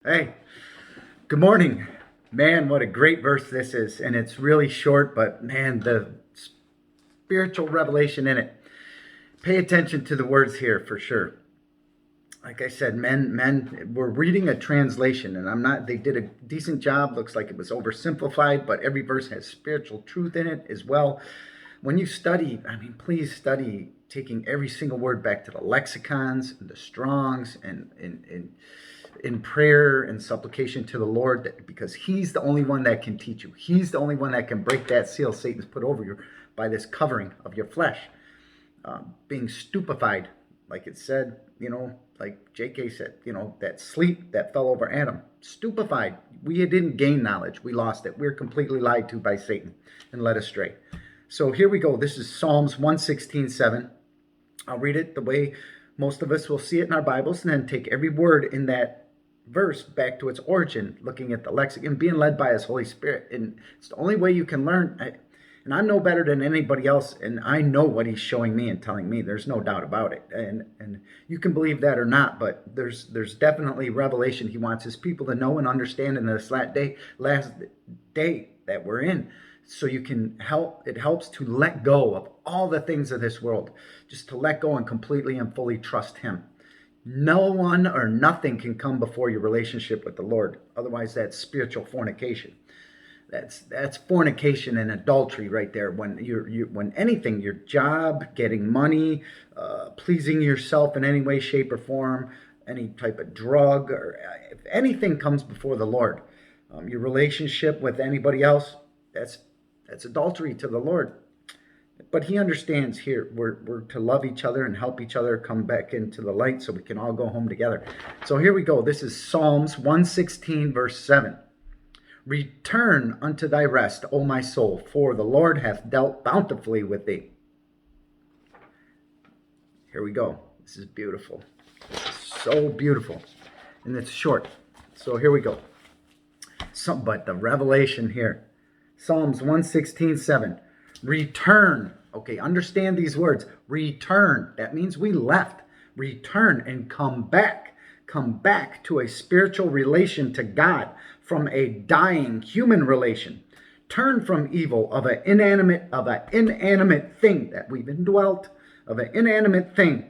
Hey, good morning. Man, what a great verse this is. And it's really short, but man, the spiritual revelation in it. Pay attention to the words here for sure. Like I said, we're reading a translation, and they did a decent job. Looks like it was oversimplified, but every verse has spiritual truth in it as well. When you study, please study taking every single word back to the lexicons, the Strongs, and in prayer and supplication to the Lord, because He's the only one that can teach you. He's the only one that can break that seal Satan's put over you by this covering of your flesh. Being stupefied, like it said, like J.K. said, that sleep that fell over Adam. Stupefied. We didn't gain knowledge. We lost it. We're completely lied to by Satan and led astray. So here we go. This is Psalms 116:7. I'll read it the way most of us will see it in our Bibles, and then take every word in that verse back to its origin, looking at the lexicon, being led by His Holy Spirit. And it's the only way you can learn. And I'm no better than anybody else, and I know what He's showing me and telling me. There's no doubt about it. And you can believe that or not, but there's definitely revelation He wants His people to know and understand in this last day that we're in. So it helps to let go of all the things of this world, just to let go and completely and fully trust Him. No one or nothing can come before your relationship with the Lord. Otherwise, that's spiritual fornication. That's fornication and adultery right there. When anything, your job, getting money, pleasing yourself in any way, shape, or form, any type of drug, or if anything comes before the Lord, your relationship with anybody else, that's adultery to the Lord. But He understands here we're to love each other and help each other come back into the light so we can all go home together. So here we go. This is Psalms 116, verse 7. Return unto thy rest, O my soul, for the Lord hath dealt bountifully with thee. Here we go. This is beautiful. So beautiful. And it's short. So here we go. But the revelation here. Psalms 116:7. Return. Okay, understand these words. Return. That means we left. Return and come back. Come back to a spiritual relation to God from a dying human relation. Turn from evil of an inanimate thing that we've indwelt, of an inanimate thing.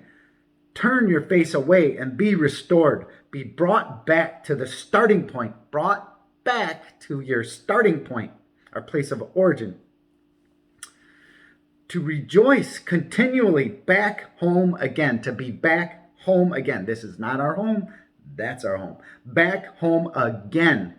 Turn your face away and be restored. Be brought back to the starting point. Brought back to your starting point, our place of origin. To rejoice continually back home again. To be back home again. This is not our home. That's our home. Back home again.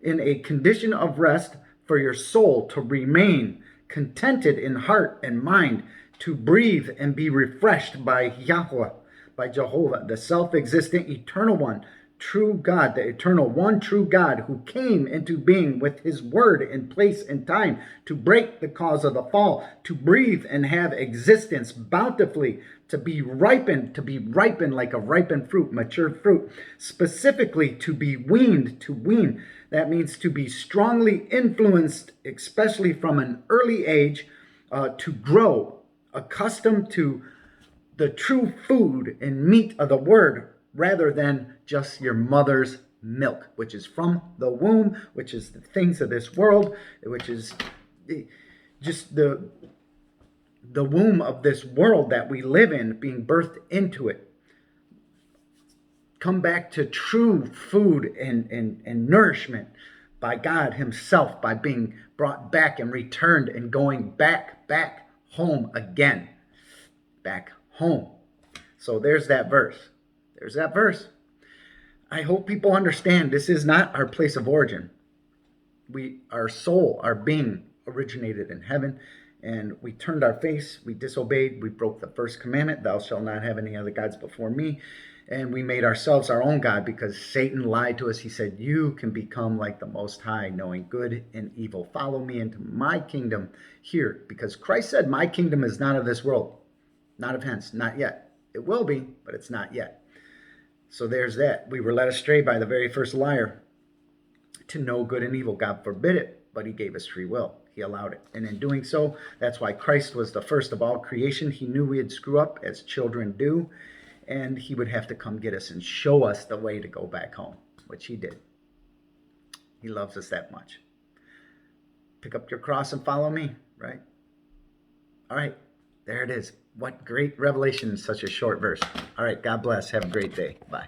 In a condition of rest for your soul to remain contented in heart and mind, to breathe and be refreshed by Yahweh, by Jehovah, the self-existent eternal one, true God, the eternal one true God who came into being with His word in place and time to break the cause of the fall, to breathe and have existence bountifully, to be ripened like a ripened fruit, matured fruit, specifically to be weaned, to wean. That means to be strongly influenced, especially from an early age, to grow, accustomed to the true food and meat of the word, rather than just your mother's milk, which is from the womb, which is the things of this world, which is just the womb of this world that we live in, being birthed into it. Come back to true food and nourishment by God Himself, by being brought back and returned and going back home again. Back home. So there's that verse. There's that verse. I hope people understand this is not our place of origin. Our soul, our being originated in heaven, and we turned our face, we disobeyed, we broke the first commandment, thou shalt not have any other gods before me, and we made ourselves our own God because Satan lied to us. He said, you can become like the Most High, knowing good and evil. Follow me into my kingdom here, because Christ said, my kingdom is not of this world, not of hence, not yet. It will be, but it's not yet. So there's that. We were led astray by the very first liar to know good and evil. God forbid it, but He gave us free will. He allowed it. And in doing so, that's why Christ was the first of all creation. He knew we'd screw up, as children do, and He would have to come get us and show us the way to go back home. which he did. He loves us that much. Pick up your cross and follow me, right? All right, there it is. What great revelation in such a short verse. All right, God bless. Have a great day. Bye.